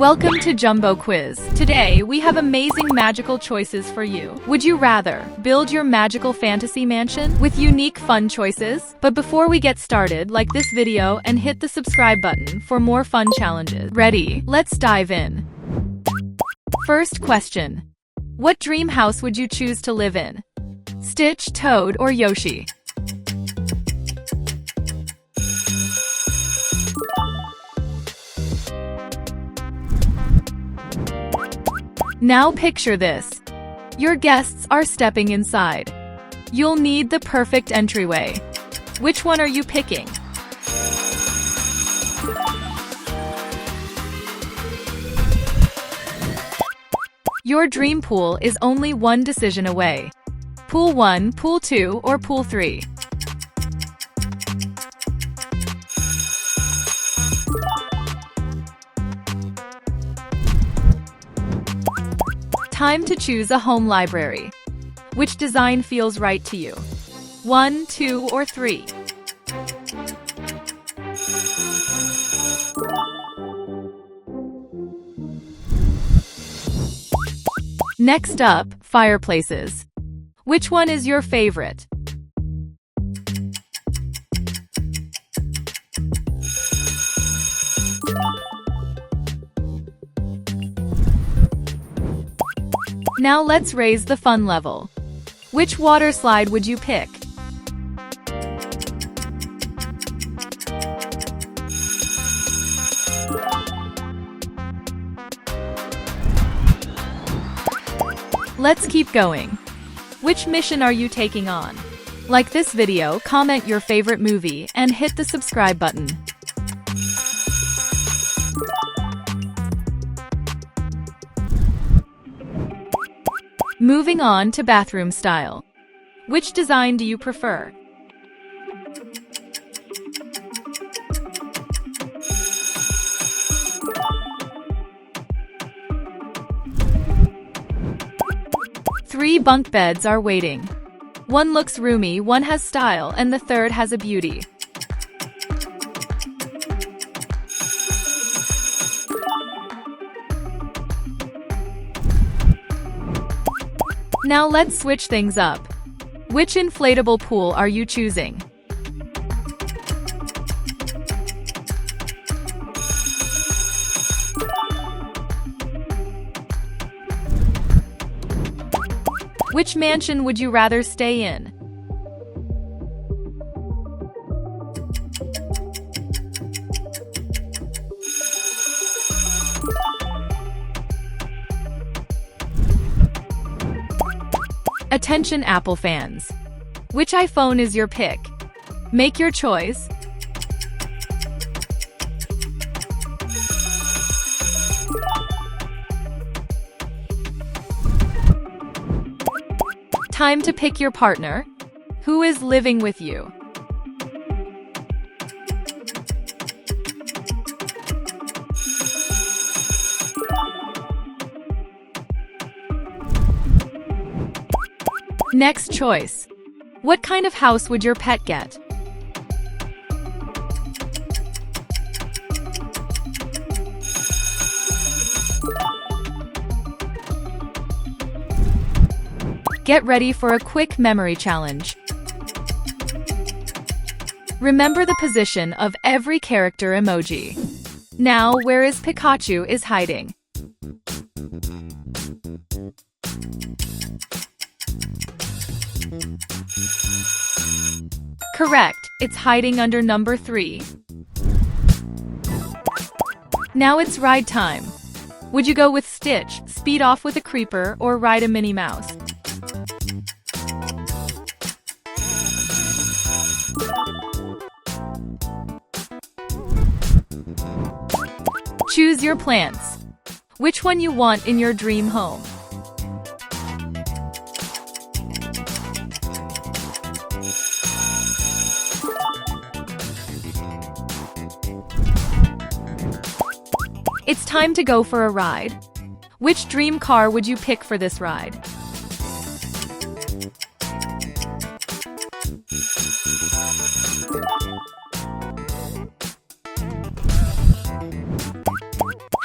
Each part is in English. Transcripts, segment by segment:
Welcome to Jumbo Quiz. Today, we have amazing magical choices for you. Would you rather build your magical fantasy mansion with unique fun choices? But before we get started, like this video and hit the subscribe button for more fun challenges. Ready? Let's dive in. First question. What dream house would you choose to live in? Stitch, Toad, or Yoshi? Now picture this. Your guests are stepping inside. You'll need the perfect entryway. Which one are you picking? Your dream pool is only one decision away. Pool 1, Pool 2, or Pool 3? Time to choose a home library. Which design feels right to you? 1, 2, or 3? Next up, fireplaces. Which one is your favorite? Now let's raise the fun level. Which water slide would you pick? Let's keep going. Which mission are you taking on? Like this video, comment your favorite movie, and hit the subscribe button. Moving on to bathroom style. Which design do you prefer? Three bunk beds are waiting. One looks roomy, one has style, and the third has a beauty. Now let's switch things up. Which inflatable pool are you choosing? Which mansion would you rather stay in? Attention Apple fans. Which iPhone is your pick? Make your choice. Time to pick your partner. Who is living with you? Next choice. What kind of house would your pet get? Get ready for a quick memory challenge. Remember the position of every character emoji. Now, where is Pikachu is hiding? Correct, it's hiding under number 3. Now it's ride time. Would you go with Stitch, speed off with a creeper, or ride a Minnie Mouse? Choose your plants. Which one you want in your dream home? It's time to go for a ride. Which dream car would you pick for this ride?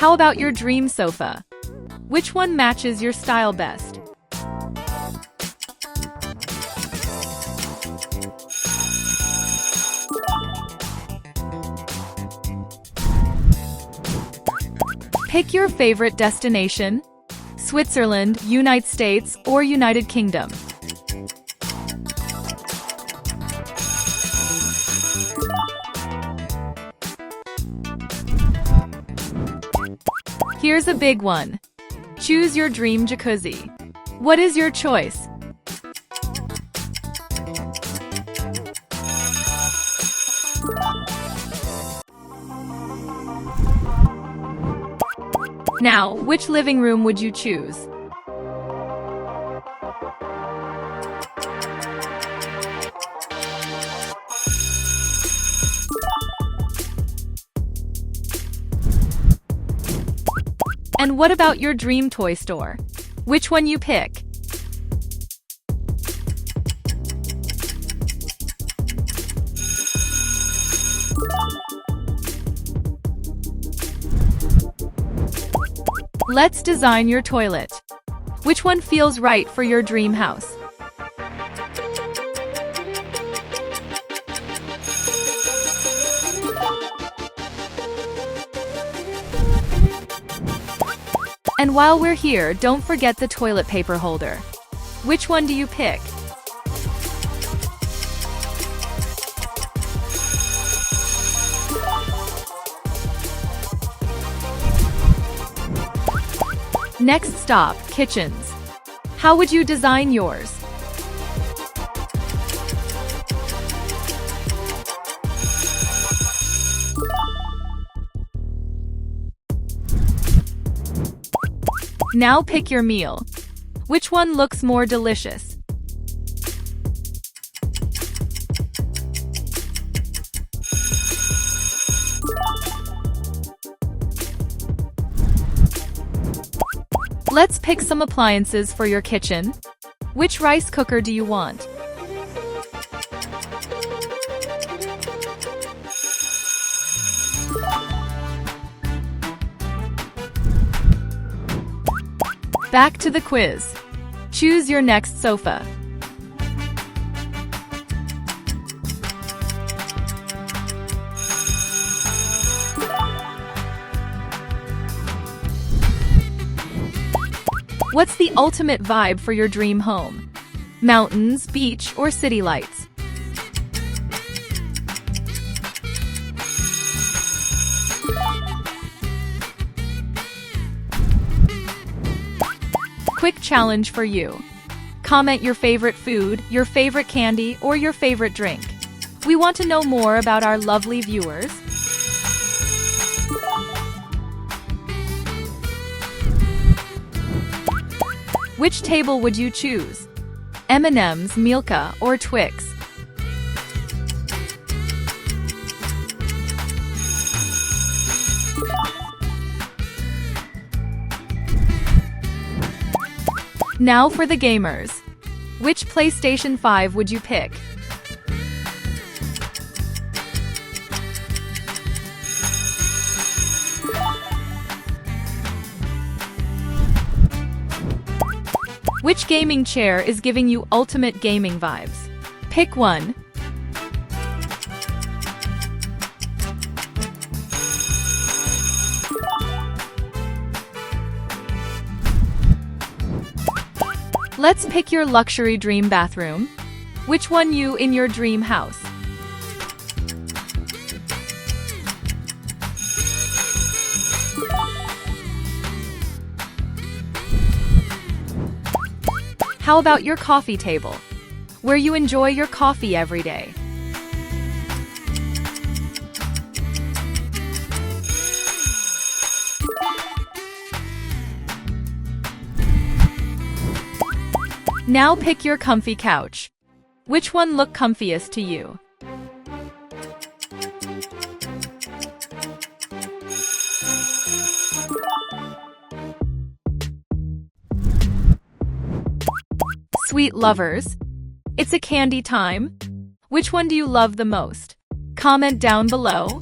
How about your dream sofa? Which one matches your style best? Pick your favorite destination: Switzerland, United States, or United Kingdom. Here's a big one. Choose your dream jacuzzi. What is your choice? Now, which living room would you choose? And what about your dream toy store? Which one you pick? Let's design your toilet. Which one feels right for your dream house? And while we're here, don't forget the toilet paper holder. Which one do you pick? Next stop, kitchens. How would you design yours? Now pick your meal. Which one looks more delicious? Let's pick some appliances for your kitchen. Which rice cooker do you want? Back to the quiz. Choose your next sofa. What's the ultimate vibe for your dream home? Mountains, beach, or city lights? Quick challenge for you. Comment your favorite food, your favorite candy, or your favorite drink. We want to know more about our lovely viewers. Which table would you choose? M&M's, Milka, or Twix? Now for the gamers. Which PlayStation 5 would you pick? Which gaming chair is giving you ultimate gaming vibes? Pick one. Let's pick your luxury dream bathroom. Which one you in your dream house? How about your coffee table, where you enjoy your coffee every day? Now pick your comfy couch. Which one look comfiest to you? Sweet lovers, it's a candy time. Which one do you love the most? Comment down below.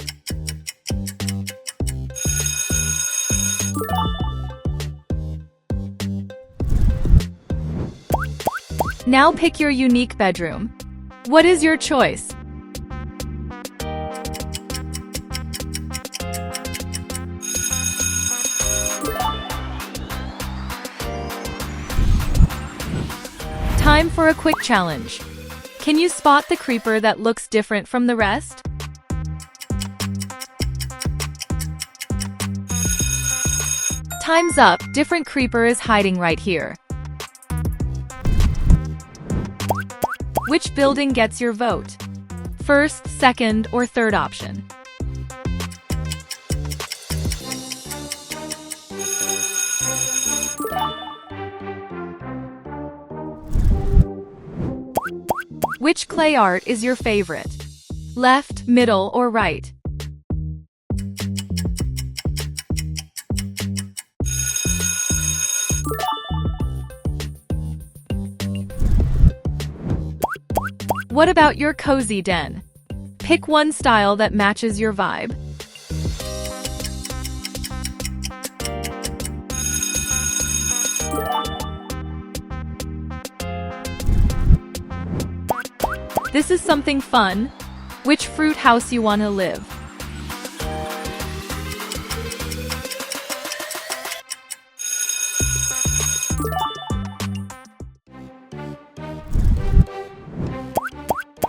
Now pick your unique bedroom. What is your choice? Time for a quick challenge. Can you spot the creeper that looks different from the rest? Time's up. Different creeper is hiding right here. Which building gets your vote? First, second, or third option? Which clay art is your favorite? Left, middle, or right? What about your cozy den? Pick one style that matches your vibe. This is something fun. Which fruit house you want to live?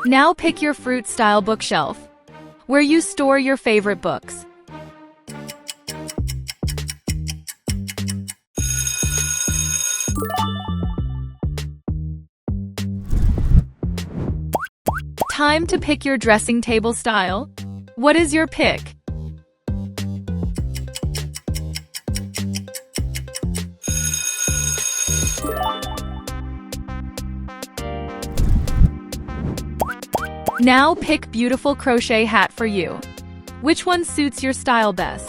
Now pick your fruit-style bookshelf, where you store your favorite books. Time to pick your dressing table style. What is your pick? Now pick beautiful crochet hat for you. Which one suits your style best?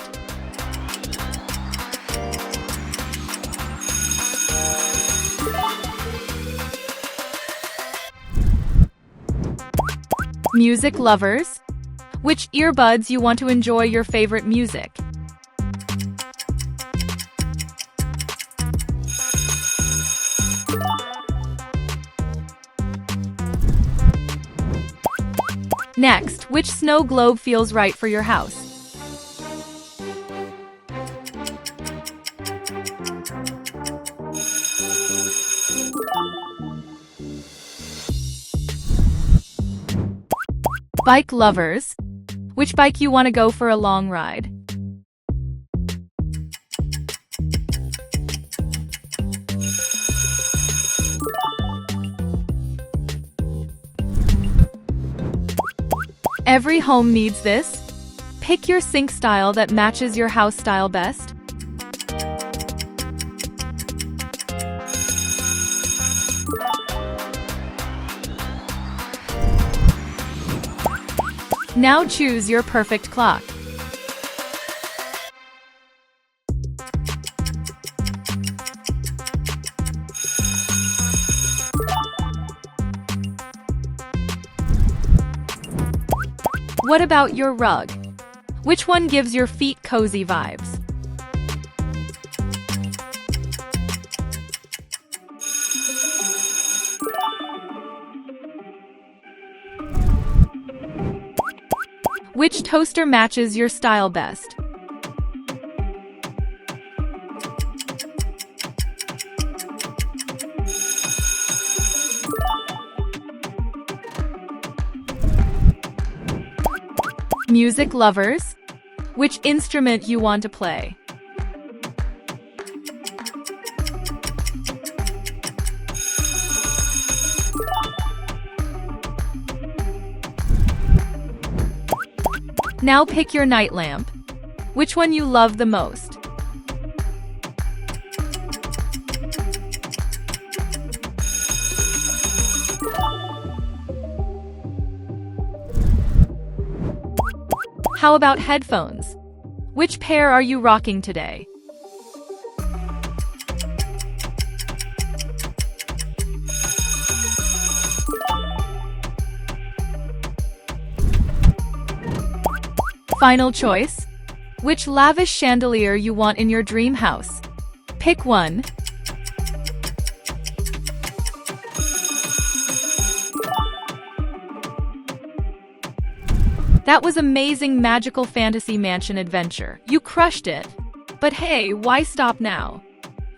Music lovers? Which earbuds you want to enjoy your favorite music? Next, which snow globe feels right for your house? Bike lovers? Which bike you want to go for a long ride? Every home needs this. Pick your sink style that matches your house style best. Now choose your perfect clock. What about your rug? Which one gives your feet cozy vibes? Which toaster matches your style best? Music lovers? Which instrument you want to play? Now pick your night lamp. Which one you love the most? How about headphones? Which pair are you rocking today? Final choice? Which lavish chandelier you want in your dream house? Pick one. That was amazing magical fantasy mansion adventure. You crushed it. But hey, why stop now?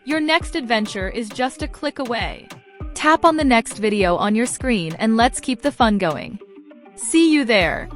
Your next adventure is just a click away. Tap on the next video on your screen and let's keep the fun going. See you there.